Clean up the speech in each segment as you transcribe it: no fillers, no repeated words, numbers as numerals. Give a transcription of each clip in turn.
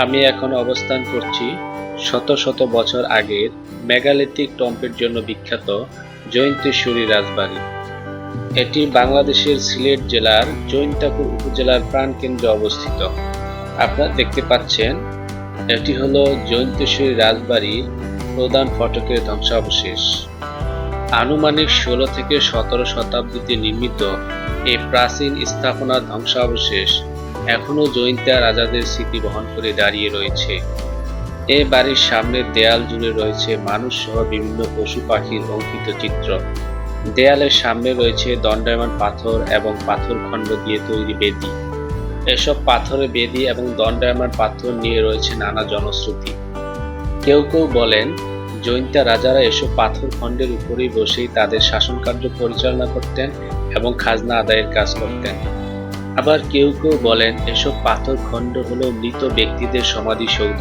আমি এখন অবস্থান করছি শত শত বছর আগের মেগালিথিক টম্বের জন্য বিখ্যাত জৈন্তেশ্বরী রাজবাড়ি। এটি বাংলাদেশের সিলেট জেলার জৈন্তাপুর উপজেলার প্রাণকেন্দ্রে অবস্থিত। আপনারা দেখতে পাচ্ছেন এটি হলো জৈন্তেশ্বরী রাজবাড়ির প্রধান ফটকের ধ্বংসাবশেষ। আনুমানিক 16 থেকে 17 শতাব্দীতে নির্মিত এই প্রাচীন স্থাপনার ধ্বংসাবশেষ এখনো জৈন্তা রাজাদের স্মৃতি বহন করে দাঁড়িয়ে রয়েছে। এ বাড়ির সামনের দেয়াল জুড়ে রয়েছে মানুষ সহ বিভিন্ন পশু পাখির অঙ্কিত চিত্র। দেয়ালের সামনে রয়েছে দণ্ডায়মান পাথর এবং পাথরখণ্ড দিয়ে তৈরি বেদি। এসব পাথরের বেদি এবং দণ্ডায়মান পাথর নিয়ে রয়েছে নানা জনশ্রুতি। কেউ কেউ বলেন জৈন্তা রাজারা এসব পাথর খণ্ডের উপরেই বসেই তাদের শাসনকার্য পরিচালনা করতেন এবং খাজনা আদায়ের কাজ করতেন। আবার কেউ কেউ বলেন এসব পাথর খণ্ড হলো মৃত ব্যক্তিদের সমাধিসৌধ।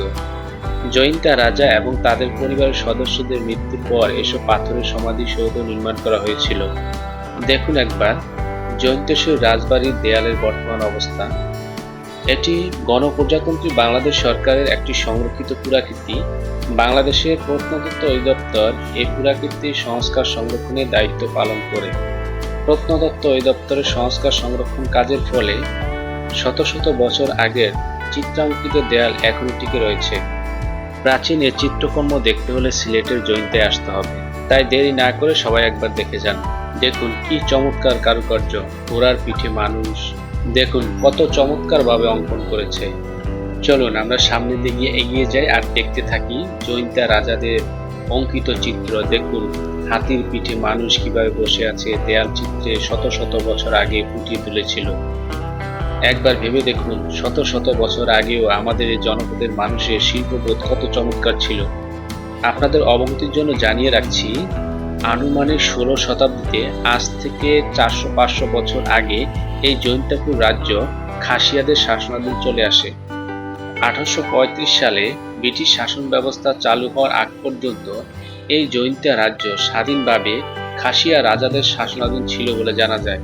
জৈন্তা রাজা এবং তাদের পরিবারের সদস্যদের মৃত্যুর পর এসব পাথরের সমাধিসৌধ নির্মাণ করা হয়েছিল। দেখুন একবার জৈন্তেশ্বরী রাজবাড়ির দেয়ালের বর্তমান অবস্থা। এটি গণপ্রজাতন্ত্রী বাংলাদেশ সরকারের একটি সংরক্ষিত পুরাকীর্তি। বাংলাদেশের প্রত্নতত্ত্ব অধিদপ্তর এই পুরাকীর্তির সংস্কার সংরক্ষণের দায়িত্ব পালন করে। প্রত্নতত্ত্ব অধিদপ্তরের সংস্কার সংরক্ষণ কাজের ফলে শত শত বছর আগের চিত্রাঙ্কিত দেয়াল এখনো টিকে রয়েছে। প্রাচীন এ চিত্রকর্ম দেখতে হলে সিলেটের জৈন্তায় আসতে হবে। তাই দেরি না করে সবাই একবার দেখে যান। দেখুন কি চমৎকার কারুকার্য, ঘোড়ার পিঠে মানুষ, দেখুন কত চমৎকার ভাবে অঙ্কন করেছে। চলুন আমরা সামনের দিকে এগিয়ে যাই আর দেখতে থাকি জৈন্তা রাজাদের অঙ্কিত চিত্র। দেখুন হাতির পিঠে মানুষ কিভাবে বসে আছে, দেয়াল চিত্রে শত শত বছর আগে ফুটিয়ে তুলেছিল। একবার ভেবে দেখুন শত শত বছর আগেও আমাদের এই জনপদের মানুষের শিল্পবোধ কত চমৎকার ছিল। আপনাদের অবগতির জন্য জানিয়ে রাখছি, আনুমানিক 16 শতাব্দীতে আজ থেকে 400-500 বছর আগে এই জৈন্তাপুর রাজ্য খাসিয়াদের শাসনাধীন চলে আসে। 1835 সালে ব্রিটিশ শাসন ব্যবস্থা চালু হওয়ার আগ পর্যন্ত এই জৈন্তা রাজ্য স্বাধীনভাবে খাসিয়া রাজাদের শাসনাধীন ছিল বলে জানা যায়।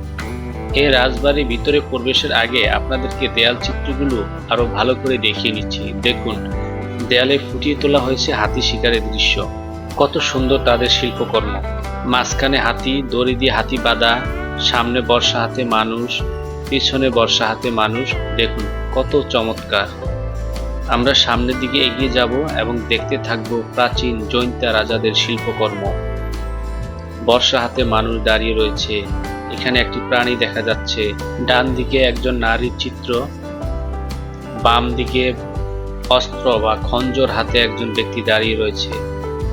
এই রাজবাড়ির ভিতরে প্রবেশের আগে আপনাদেরকে দেয়াল চিত্রগুলো আরো ভালো করে দেখিয়ে নিচ্ছি। দেখুন দেয়ালে ফুটিয়ে তোলা হয়েছে হাতি শিকারের দৃশ্য। কত সুন্দর তাদের শিল্পকর্ম। মাঝখানে হাতি, দড়ি দিয়ে হাতি বাঁধা, সামনে বর্ষা হাতে মানুষ, পিছনে বর্ষা হাতে মানুষ। দেখুন কত চমৎকার। আমরা সামনের দিকে এগিয়ে যাব এবং দেখতে থাকবো প্রাচীন জৈন্তা রাজাদের শিল্পকর্ম। বর্ষা হাতে মানুষ দাঁড়িয়ে রয়েছে। এখানে একটি প্রাণী দেখা যাচ্ছে। ডান দিকে একজন নারীর চিত্র, বাম দিকে অস্ত্র বা খঞ্জর হাতে একজন ব্যক্তি দাঁড়িয়ে রয়েছে।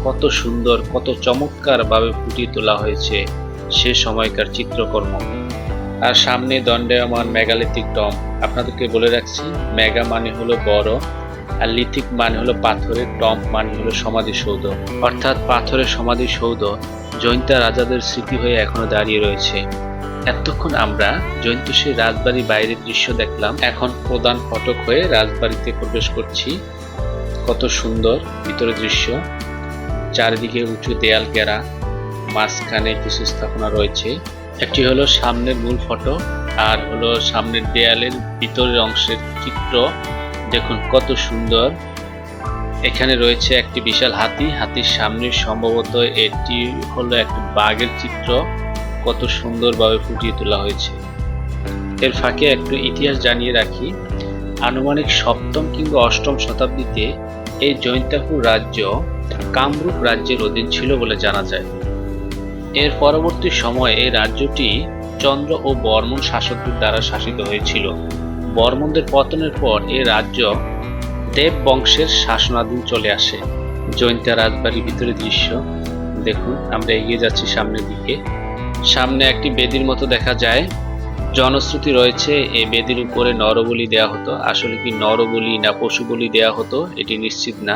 কত সুন্দর, কত চমৎকার ভাবে ফুটিয়ে তোলা হয়েছে সে সময়কার চিত্রকর্ম। আর সামনে দণ্ডায়মান মেগালিথিক টম্ব। আপনাদেরকে বলে রাখছি, মেগা মানে হলো বড়, আর লিথিক মানে হলো পাথরের, টম্ব মানে হলো সমাধিসৌধ। অর্থাৎ পাথরের সমাধিসৌধ জৈন্তা রাজাদের স্মৃতি হয়ে এখনো দাঁড়িয়ে রয়েছে। এতক্ষণ আমরা জৈন্তেশ্বরী রাজবাড়ির বাইরের দৃশ্য দেখলাম। এখন প্রধান ফটক হয়ে রাজবাড়িতে প্রবেশ করছি। কত সুন্দর ভিতরের দৃশ্য। চারিদিকে উঁচু দেয়াল ঘেরা, মাঝখানে কিছু স্থাপনা রয়েছে। একটি হলো সামনের মূল ফটক, আর হলো সামনের দেয়ালের ভিতরের অংশের চিত্র। দেখুন কত সুন্দর। এখানে রয়েছে একটি বিশাল হাতি। হাতির সামনে সম্ভবত এটি হলো একটি বাঘের চিত্র। কত সুন্দরভাবে ফুটিয়ে তোলা হয়েছে। এর ফাঁকে একটু ইতিহাস জানিয়ে রাখি, আনুমানিক 7ম কিংবা 8ম শতাব্দীতে এই জৈন্তাপুর রাজ্য কামরূপ রাজ্যের অধীন ছিল বলে জানা যায়। এর পরবর্তী সময়ে এই রাজ্যটি চন্দ্র ও বর্মন শাসকদের দ্বারা শাসিত হয়েছিল। বর্মনদের পতনের পর এই রাজ্য দেব বংশের শাসনাধীন চলে আসে। জৈন্তা রাজবাড়ির ভিতরে দৃশ্য দেখুন। আমরা এগিয়ে যাচ্ছি সামনের দিকে। সামনে একটি বেদির মতো দেখা যায়। জনশ্রুতি রয়েছে এই বেদির উপরে নরবলি দেয়া হতো। আসলে কি নরবলি না পশু বলি দেয়া হতো এটি নিশ্চিত না।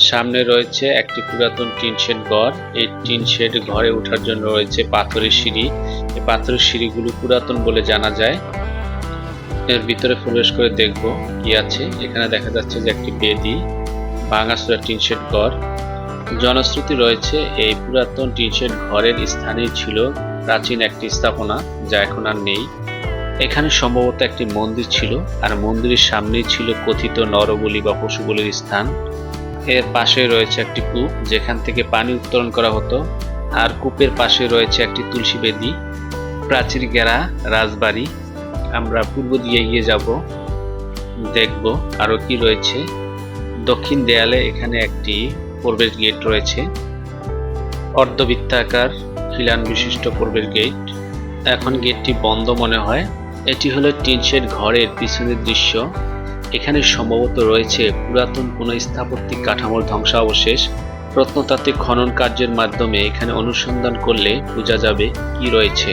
সামনে রয়েছে একটি পুরাতন টিন শেড ঘর। এই টিন শেড ঘরে ওঠার জন্য রয়েছে পাথরের সিঁড়ি। এই পাথরের সিঁড়িগুলো পুরাতন বলে জানা যায়। এর ভিতরে প্রবেশ করে দেখব কি আছে। এখানে দেখা যাচ্ছে যে একটি বেদি, ভাঙাচোরা টিন শেড ঘর। জনশ্রুতি রয়েছে এই পুরাতন টিন শেড ঘরের স্থানেই ছিল প্রাচীন একটি স্থাপনা, যা এখন আর নেই। এখানে সম্ভবত একটি মন্দির ছিল, আর মন্দিরের সামনেই ছিল কথিত নরবলি বা পশুবলির স্থান। এর পাশে রয়েছে একটি কূপ যেখান থেকে পানি উত্তোলন করা হতো, আর কূপের পাশে রয়েছে একটি তুলসী বেদি। প্রাচীর ঘেরা রাজবাড়ি। আমরা পূর্ব দিয়ে এগিয়ে যাব, দেখব আরো কি রয়েছে। দক্ষিণ দেয়ালে এখানে একটি প্রবেশ গেট রয়েছে, অর্ধবৃত্তাকার খিলান বিশিষ্ট প্রবেশ গেট। এখন গেটটি বন্ধ মনে হয়। এটি হলো টিন শেড ঘরের পিছনের দৃশ্য। এখানে সম্ভবত রয়েছে পুরাতন কোনো স্থাপত্যিক কাঠামোর ধ্বংসাবশেষ। প্রত্নতাত্ত্বিক খনন কার্যের মাধ্যমে এখানে অনুসন্ধান করলে বোঝা যাবে কি রয়েছে।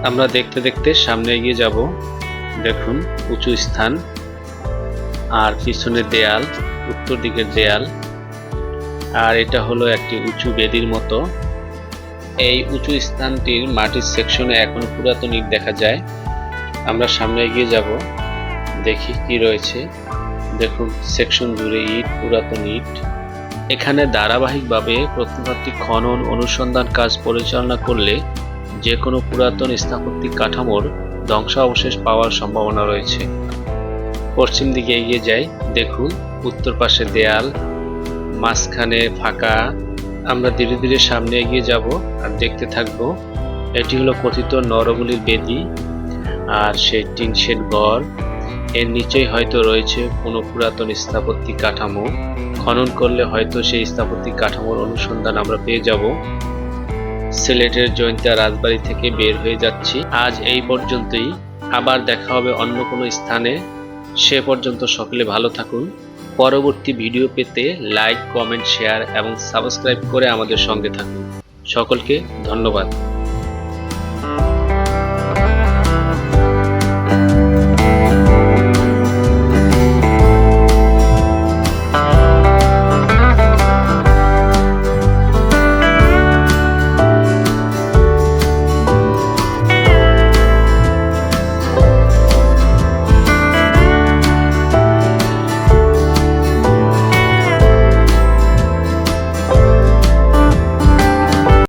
আমরা দেখতে দেখতে সামনে এগিয়ে যাব। দেখুন উঁচু স্থান, আর পিছনের দেয়াল, উত্তর দিকের দেয়াল, আর এটা হলো একটি উঁচু বেদির মতো। এই উঁচু স্থানটির মাটির সেকশনে এখনো পুরাতন ইট দেখা যায়। আমরা সামনে এগিয়ে যাব, দেখি কি রয়েছে। দেখুন সেকশন জুড়ে ইট, পুরাতন ইট। এখানে ধারাবাহিকভাবে প্রত্নতাত্ত্বিক খনন অনুসন্ধান কাজ পরিচালনা করলে যে কোনো পুরাতন স্থাপত্যিক কাঠামোর ধ্বংসাবশেষ পাওয়ার সম্ভাবনা রয়েছে। পশ্চিম দিকে এগিয়ে যাই। দেখুন উত্তর পাশে দেয়াল, মাঝখানে ফাঁকা। আমরা ধীরে ধীরে সামনে এগিয়ে যাব আর দেখতে থাকব। এটি হলো কথিত নরবলির বেদি, আর সেই টিন শেড ঘর। এর নিচেই হয়তো রয়েছে কোনো পুরাতন স্থাপত্যিক কাঠামো। খনন করলে হয়তো সেই স্থাপত্যিক কাঠামোর অনুসন্ধান আমরা পেয়ে যাব। সিলেটের জয়ন্তিয়া রাজবাড়ি থেকে বের হয়ে যাচ্ছি। আজ এই পর্যন্তই, আবার দেখা হবে অন্য কোনো স্থানে। সে পর্যন্ত সকলে ভালো থাকুন। পরবর্তী ভিডিও পেতে লাইক, কমেন্ট, শেয়ার এবং সাবস্ক্রাইব করে আমাদের সঙ্গে থাকুন। সকলকে ধন্যবাদ।